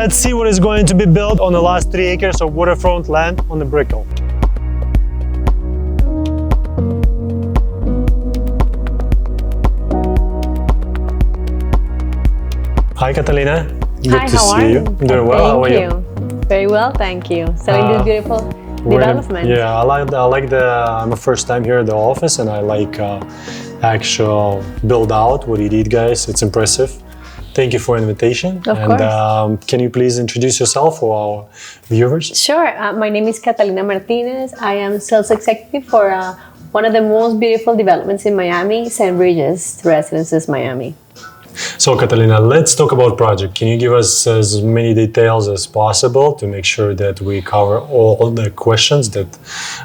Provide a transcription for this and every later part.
let's see what is going to be built on the last 3 acres of waterfront land on the Brickell. Hi Catalina, good to see you. Doing well, how are you? Very well, thank you. So in this beautiful development. Yeah, I like I'm a first time here at the office, and I like actual build out what you did, guys. It's impressive. Thank you for the invitation. Of course. Can you please introduce yourself for our viewers? Sure. My name is Catalina Martinez. I am sales executive for one of the most beautiful developments in Miami, St. Regis Residences, Miami. So Catalina, let's talk about project. Can you give us as many details as possible to make sure that we cover all the questions that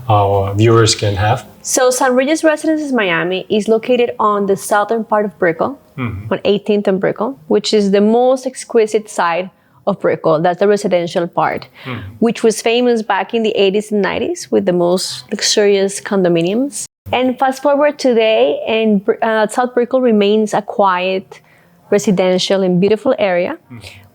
our viewers can have? So St. Regis Residences Miami is located on the southern part of Brickell, on 18th and Brickell, which is the most exquisite side of Brickell. That's the residential part, which was famous back in the 80s and 90s with the most luxurious condominiums. And fast forward today, and South Brickell remains a quiet, residential and beautiful area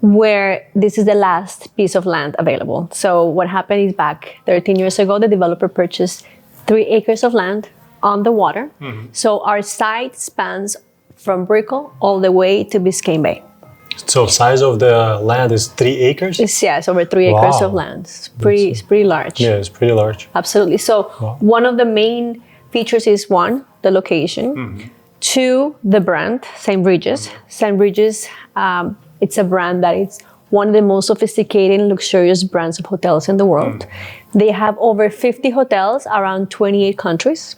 where this is the last piece of land available. So what happened is back 13 years ago, the developer purchased 3 acres of land on the water. So our site spans from Brickell all the way to Biscayne Bay. So size of the land is 3 acres? It's over 3 acres of land. It's pretty large. Yeah, it's pretty large. Absolutely. So one of the main features is one, the location. 2, the brand, St. Regis. St. Regis, it's a brand that is one of the most sophisticated and luxurious brands of hotels in the world. They have over 50 hotels around 28 countries,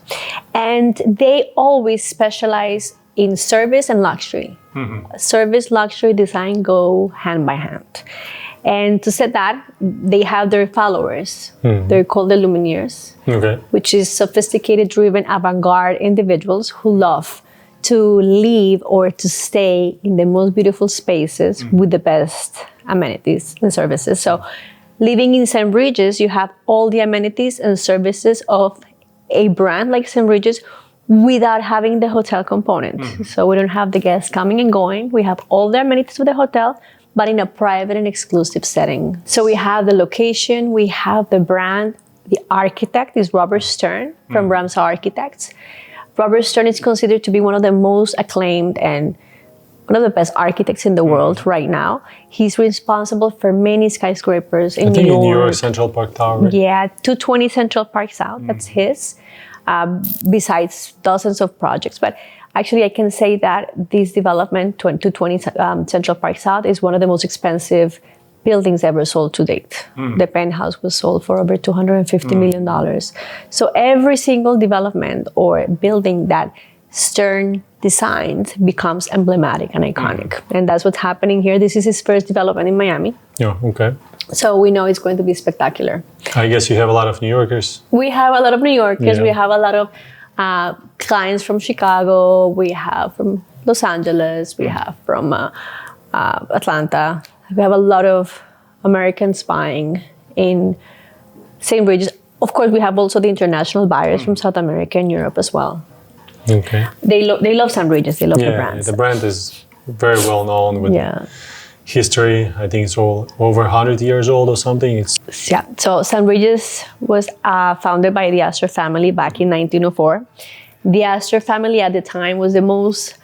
and they always specialize in service and luxury. Service, luxury, design go hand by hand. And to say that, they have their followers. They're called the Lumineers, which is sophisticated, driven, avant-garde individuals who love to live or to stay in the most beautiful spaces with the best amenities and services. So living in St. Regis, you have all the amenities and services of a brand like St. Regis without having the hotel component. So we don't have the guests coming and going. We have all the amenities of the hotel, but in a private and exclusive setting. So we have the location, we have the brand. The architect is Robert Stern from Ramsar Architects. Robert Stern is considered to be one of the most acclaimed and one of the best architects in the world right now. He's responsible for many skyscrapers in New York. In New York, Central Park Tower. Right? Yeah, 220 Central Park South, that's his, besides dozens of projects. But actually, I can say that this development, 220 Central Park South, is one of the most expensive buildings ever sold to date. The penthouse was sold for over $250 million. So every single development or building that Stern designs becomes emblematic and iconic. And that's what's happening here. This is his first development in Miami. Yeah, okay. So we know it's going to be spectacular. I guess you have a lot of New Yorkers. We have a lot of New Yorkers. We have a lot of clients from Chicago. We have from Los Angeles. We have from Atlanta. We have a lot of Americans buying in St. Regis. Of course, we have also the international buyers from South America and Europe as well. Okay. They love St. Regis. They love the brand. The brand is very well known with history. I think it's all over 100 years old or something. So St. Regis was founded by the Astor family back in 1904. The Astor family at the time was the most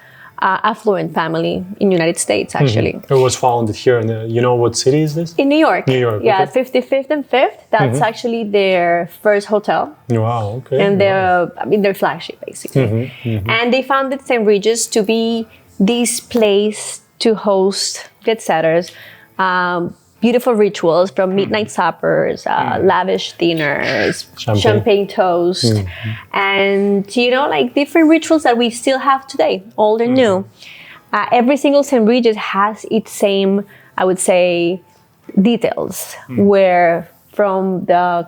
affluent family in the United States, actually. It was founded here in you know what city is this? In New York. New York, yeah, 55th and 5th. That's actually their first hotel. Wow, okay. And their flagship, basically. And they founded St. Regis to be this place to host jet setters, beautiful rituals from midnight suppers, lavish dinners, champagne toast, and like different rituals that we still have today, old and new. Every single St. Regis has its same, I would say, details, where from the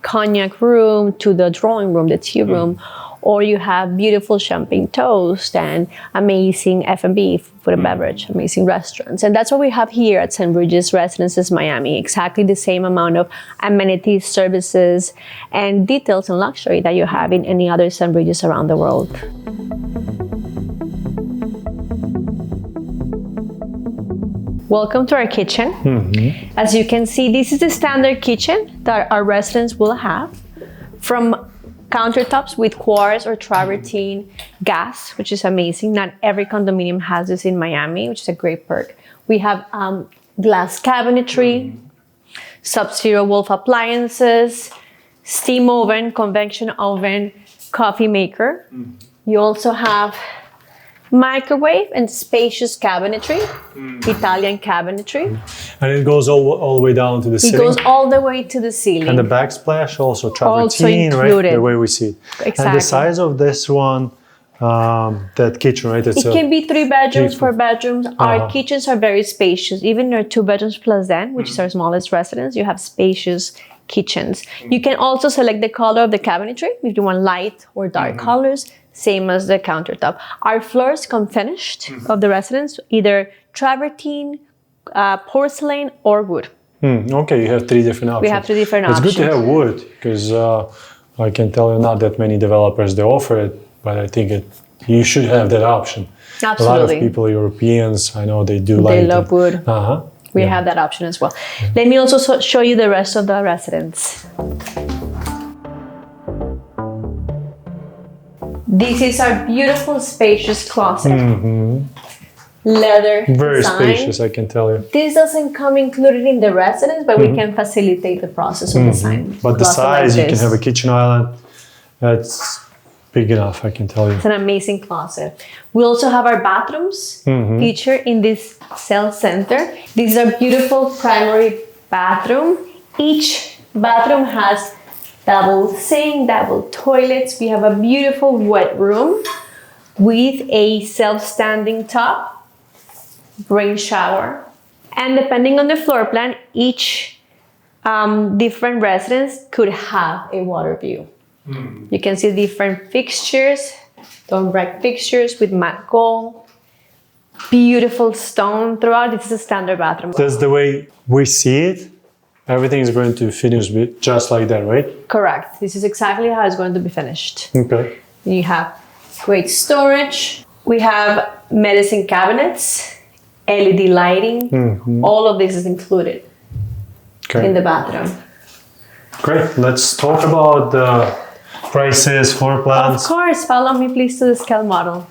cognac room to the drawing room, the tea room, or you have beautiful champagne toast and amazing F&B, food and beverage, amazing restaurants. And that's what we have here at St. Regis Residences Miami, exactly the same amount of amenities, services, and details and luxury that you have in any other St. Regis around the world. Welcome to our kitchen. As you can see, this is the standard kitchen that our residents will have, from countertops with quartz or travertine gas, which is amazing. Not every condominium has this in Miami, which is a great perk. We have glass cabinetry, sub-zero wolf appliances, steam oven, convection oven, coffee maker. You also have microwave and spacious cabinetry, Italian cabinetry. And it goes all the way down to the ceiling. It goes all the way to the ceiling. And the backsplash also Also travertine, right? included. The way we see it. Exactly. And the size of this one, that kitchen, right? It can be 3 bedrooms, 4 bedrooms. Our kitchens are very spacious. Even our 2 bedrooms plus den, which is our smallest residence, you have spacious kitchens. You can also select the color of the cabinetry if you want light or dark colors, same as the countertop. Our floors come finished of the residence, either travertine, porcelain, or wood. Okay, you have 3 different options. We have 3 different It's options. good to have wood, because I can tell you not that many developers, they offer it, but I think you should have that option. Absolutely. A lot of people, Europeans, I know they do like They love wood. We Yeah. have that option as well. Let me also show you the rest of the residence. This is our beautiful spacious closet. Leather Very design. spacious, I can tell you. This doesn't come included in the residence, but we can facilitate the process of design. But the Closet size, like you can this. have a kitchen island. That's big enough, I can tell you. It's an amazing closet. We also have our bathrooms featured in this cell center. This is our beautiful primary bathroom. Each bathroom has double sink, double toilets. We have a beautiful wet room with a self-standing tub, rain shower. And depending on the floor plan, each different residence could have a water view. You can see different fixtures, stone brick fixtures with matte gold, beautiful stone throughout. This is a standard bathroom. That's the way we see it. Everything is going to finish just like that, right? Correct. This is exactly how it's going to be finished. Okay. You have great storage. We have medicine cabinets, LED lighting. All of this is included in the bathroom. Great. Let's talk about the prices, floor plans. Of course, follow me please to the scale model.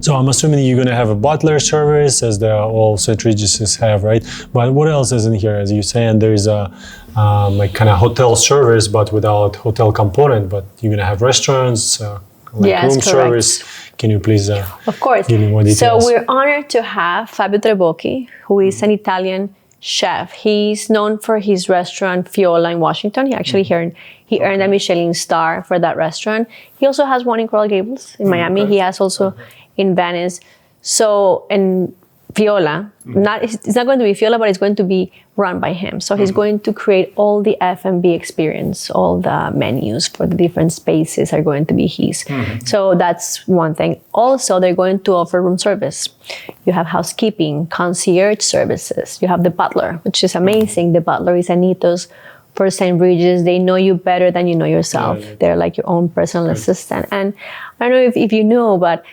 So I'm assuming you're going to have a butler service, as all St. Regis's have, right? But what else is in here? As you're saying, there's a like kind of hotel service, but without hotel component. But you're going to have restaurants, like Yes, room correct. service. Can you please Of course. give me more details? So we're honored to have Fabio Trabocchi, who is an Italian chef. He's known for his restaurant Fiola in Washington. He actually he earned a Michelin-starred for that restaurant. He also has one in Coral Gables in Miami. He has also in Venice. So in Fiola, it's not going to be Fiola, but it's going to be run by him. So he's going to create all the F&B experience, all the menus for the different spaces are going to be his. So that's one thing. Also, they're going to offer room service. You have housekeeping, concierge services. You have the butler, which is amazing. The butler is an ethos for St. Regis. They know you better than you know yourself. They're like your own personal assistant. And I don't know if you know, but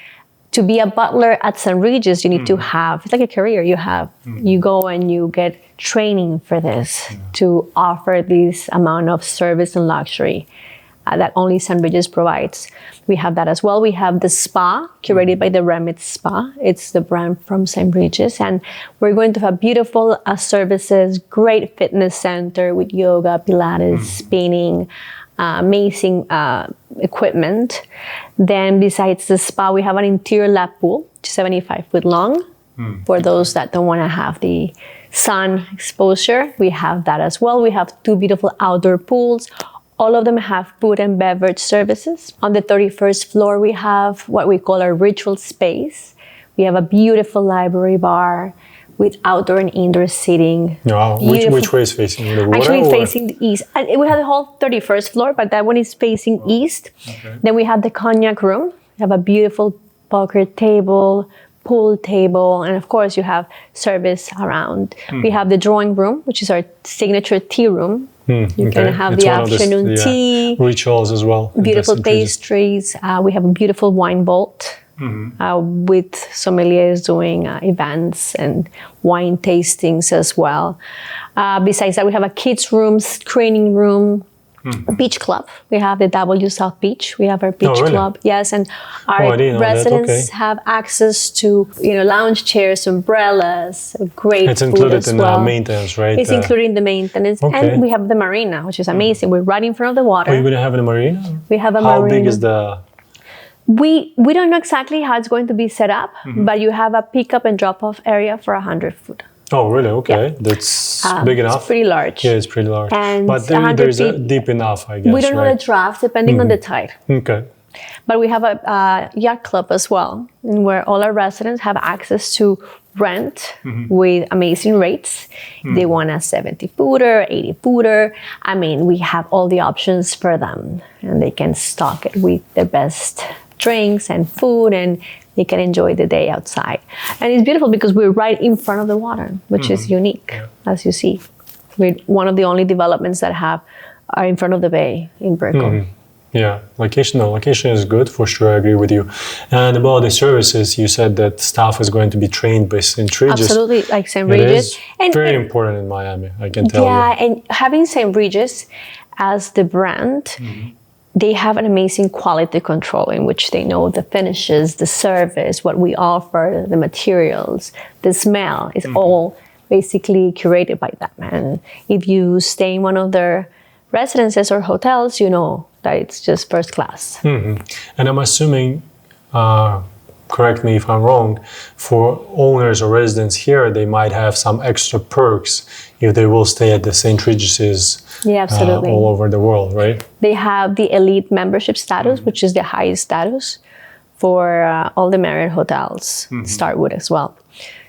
to be a butler at St. Regis, you need to have, it's like a career you go and you get training for this to offer this amount of service and luxury that only St. Regis provides. We have that as well. We have the spa curated by the Remit Spa. It's the brand from St. Regis. And we're going to have beautiful services, great fitness center with yoga, Pilates, spinning, amazing equipment. Then besides the spa, we have an interior lap pool, 75 foot long. For those that don't want to have the sun exposure, we have that as well. We have 2 beautiful outdoor pools. All of them have food and beverage services. On the 31st floor, we have what we call our ritual space. We have a beautiful library bar with outdoor and indoor seating. Wow. Which way is facing? The water, Actually or? facing the east. And we have the whole 31st floor, but that one is facing east. Okay. Then we have the cognac room. We have a beautiful poker table, pool table, and of course you have service around. We have the drawing room, which is our signature tea room. You can have It's the one of afternoon tea, rituals as well. in beautiful St. Regis. pastries. We have a beautiful wine vault with sommeliers doing events and wine tastings as well. Besides that, we have a kids' room, screening room, beach club. We have the W South Beach. We have our beach really? club. Yes, and I our didn't know that. residents Okay. have access to lounge chairs, umbrellas, great It's food included as in well. the maintenance, right? It's included in the maintenance, Okay. and we have the marina, which is amazing. We're right in front of the water. Are you going to have a marina? We have a How marina. big is the... We don't know exactly how it's going to be set up, but you have a pick-up and drop-off area for 100 food. Oh, really? Okay. That's big enough. It's pretty large. Yeah, it's pretty large. And but 100 there's feet- deep enough, I guess, We don't know right? the draft depending on the tide. Okay. But we have a yacht club as well, where all our residents have access to rent with amazing rates. They want a 70-footer, 80-footer. I mean, we have all the options for them, and they can stock it with their best drinks and food, and they can enjoy the day outside. And it's beautiful because we're right in front of the water, which is unique, as you see. We're one of the only developments that are in front of the bay in Brickell. Yeah, location is good for sure. I agree with you. And about the services, you said that staff is going to be trained by St. Regis. Absolutely, like St. It Regis. is very important in Miami, I can tell you. Yeah, and having St. Regis as the brand, they have an amazing quality control in which they know the finishes, the service, what we offer, the materials, the smell is all basically curated by them. And if you stay in one of their residences or hotels, you know that it's just first class. And I'm assuming, correct me if I'm wrong, for owners or residents here, they might have some extra perks if they will stay at the St. Regis's Yeah, absolutely. all over the world, right? They have the elite membership status, which is the highest status for all the Marriott hotels, Starwood as well.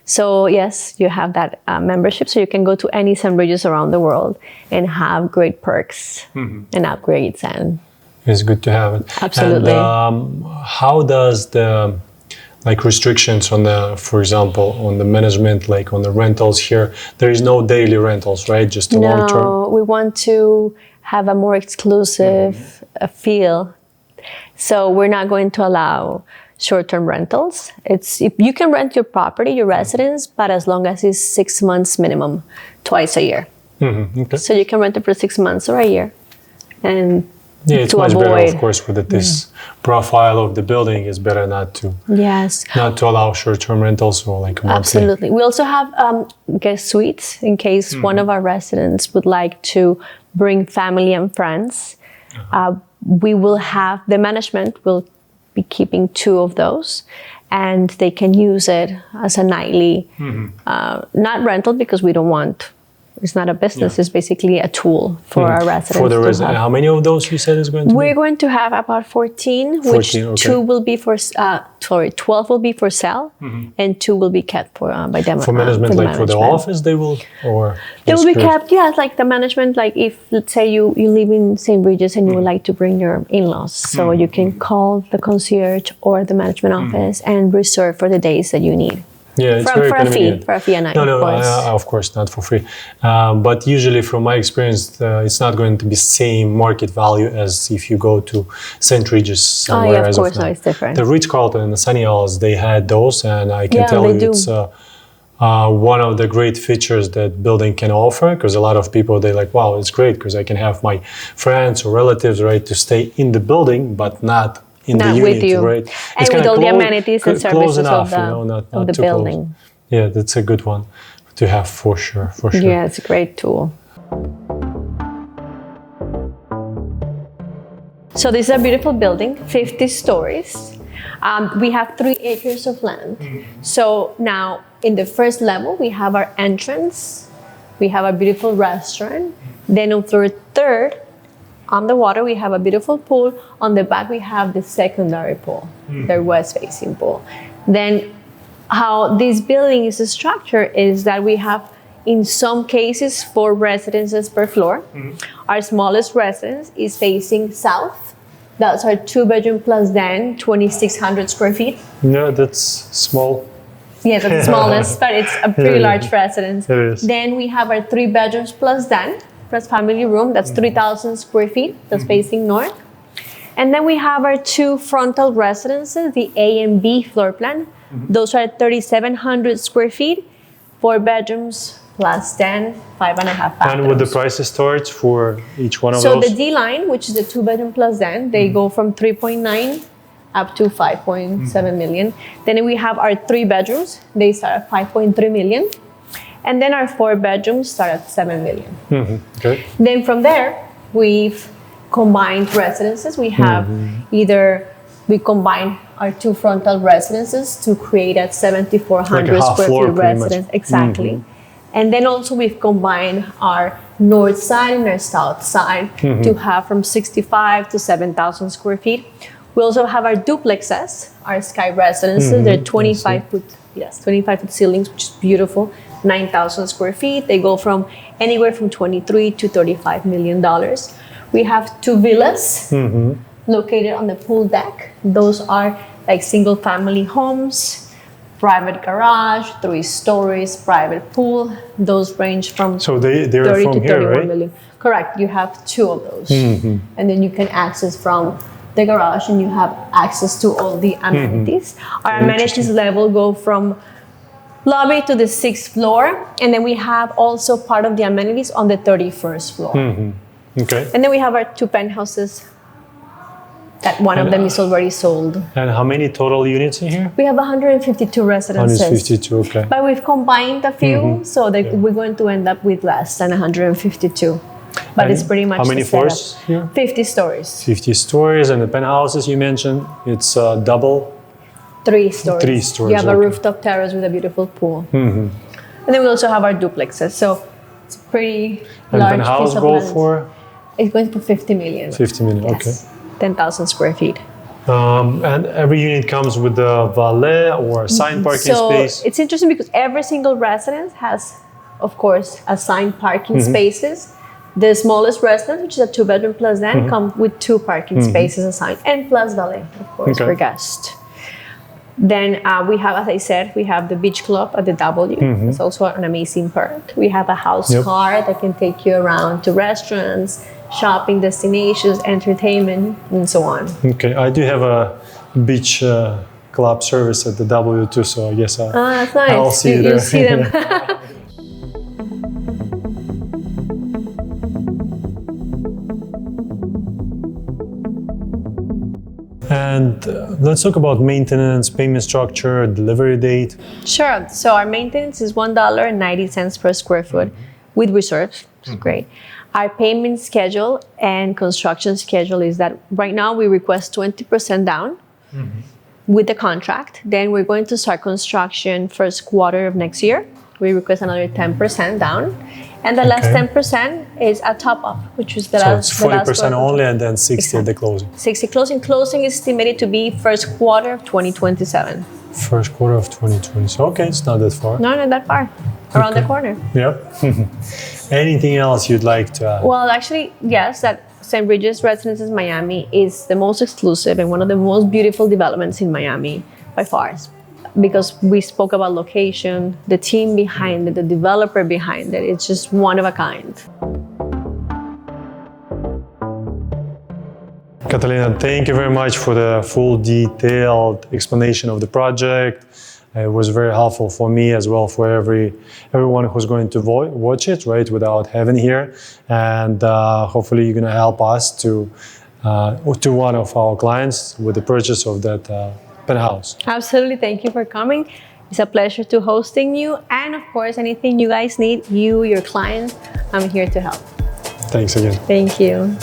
So yes, you have that membership, so you can go to any St. Regis around the world and have great perks and upgrades. And It's good to have it. Absolutely. And how does the restrictions on the, for example, on the management, like on the rentals here, there is no daily rentals, right? Just a long term. no, we want to have a more exclusive feel. So we're not going to allow short-term rentals. If you can rent your property, your residence, but as long as it's 6 months minimum, twice a year. Okay. So you can rent it for 6 months or a year. And Yeah, it's to much better, avoid- of course, with this profile of the building. It's better not yes, to allow short-term rentals or like monthly. absolutely. We also have guest suites in case one of our residents would like to bring family and friends. We will have, the management will be keeping 2 of those, and they can use it as a nightly, not rental, because we don't want, it's not a business, it's basically a tool for our residents. For the to resident, have. how many of those you said is going to We're be? going to have about 14, 14, which okay. 2 will be for, 12 will be for sale, and 2 will be kept for by them. For management, like for the office, they will, or They will be just kept, yeah, like the management, like if, let's say you live in St. Regis and you would like to bring your in-laws, so you can call the concierge or the management office and reserve for the days that you need. Yeah, it's For very a fee, convenient. for a fee a night, No, of course. of course, not for free. But usually, from my experience, it's not going to be same market value as if you go to St. Regis somewhere. Oh, yeah, of as course, now. no, it's different. The Ritz-Carlton and the Sunny Isles, they had those, and I can Yeah, tell they you do. it's one of the great features that building can offer, because a lot of people, they're like, wow, it's great because I can have my friends or relatives, right, to stay in the building, but not in Not the with unit, you. right? And It's with kinda all the close- amenities and close services enough, of not the too close. building. Yeah, that's a good one to have for sure, for sure. Yeah, it's a great tool. So this is a beautiful building, 50 stories. We have 3 acres of land. So now in the first level, we have our entrance. We have a beautiful restaurant. Then on the third, on the water, we have a beautiful pool. On the back, we have the secondary pool, the west-facing pool. Then how this building is structured is that we have, in some cases, 4 residences per floor. Our smallest residence is facing south. That's our 2-bedroom plus den, 2,600 square feet. Yeah, that's small. Yes, that's the smallest, but it's a pretty large residence. It is. Then we have our 3 bedrooms plus den. plus family room. That's 3,000 square feet. That's facing north. And then we have our 2 frontal residences, the A and B floor plan. Those are 3,700 square feet, 4 bedrooms plus 10, 5.5 bathrooms. And what the prices start for each one of So those? the D line, which is the 2-bedroom plus den, they go from 3.9 up to 5.7 million. Then we have our 3 bedrooms. They start at 5.3 million. And then our 4 bedrooms start at 7 million. Okay. Then from there, we've combined residences. We have we combine our 2 frontal residences to create a 7,400 Like a half square floor, feet pretty much. residence. Exactly. And then also we've combined our north side and our south side to have from 65 to 7,000 square feet. We also have our duplexes, our sky residences. They're 25-foot ceilings, which is beautiful. 9,000 square feet. They go from anywhere from 23 to 35 million dollars. We have 2 villas located on the pool deck. Those are like single family homes, private garage, 3 stories, private pool. Those range from So they're 30 from to here, 31 right? million. Correct. You have 2 of those. And then you can access from the garage and you have access to all the amenities. Our amenities level go from lobby to the 6th floor. And then we have also part of the amenities on the 31st floor. Okay. And then we have our 2 penthouses that one of them is already sold. And how many total units in here? We have 152 residences. 152, okay. But we've combined a few, so that we're going to end up with less than 152. But And it's pretty much how many the setup. floors here? 50 stories. 50 stories, and the penthouses you mentioned, it's double. 3 stories. 3 stories, You have a okay. rooftop terrace with a beautiful pool. And then we also have our duplexes. So it's a pretty And large penthouse piece of go land. for It's going for 50 million. 50 million, Yes. 10,000 square feet. And every unit comes with a valet or assigned parking So space. it's interesting because every single residence has, of course, assigned parking spaces. The smallest residence, which is a 2-bedroom plus den, come with 2 parking spaces assigned and plus valet, of course, Okay. for guests. Then we have, as I said, we have the beach club at the W. It's also an amazing perk. We have a house car that can take you around to restaurants, shopping destinations, entertainment, and so on. Okay, I do have a beach club service at the W too, so I guess That's nice. I'll see you You'll there. see them. And let's talk about maintenance, payment structure, delivery date. Sure. So our maintenance is $1.90 per square foot with reserves. It's great. Our payment schedule and construction schedule is that right now we request 20% down with the contract. Then we're going to start construction first quarter of next year. We request another 10% down. And the last 10% is a top up, which is the So last. it's the last 40% quarter. only and then 60 at the closing. 60 closing. Closing is estimated to be first quarter of 2027. First quarter of 2020. So okay, it's not that far. No, not that far. Around the corner. Yep. Anything else you'd like to add? Well, actually, yes, that St. Regis Residences Miami is the most exclusive and one of the most beautiful developments in Miami by far. Because we spoke about location, the team behind it, the developer behind it. It's just one of a kind. Catalina, thank you very much for the full detailed explanation of the project. It was very helpful for me as well for everyone who's going to watch it, right, without having here. And hopefully you're going to help us to one of our clients with the purchase of that penthouse. Absolutely. Thank you for coming. It's a pleasure to hosting you. And of course, anything you guys need, you, your clients, I'm here to help. Thanks again. Thank you.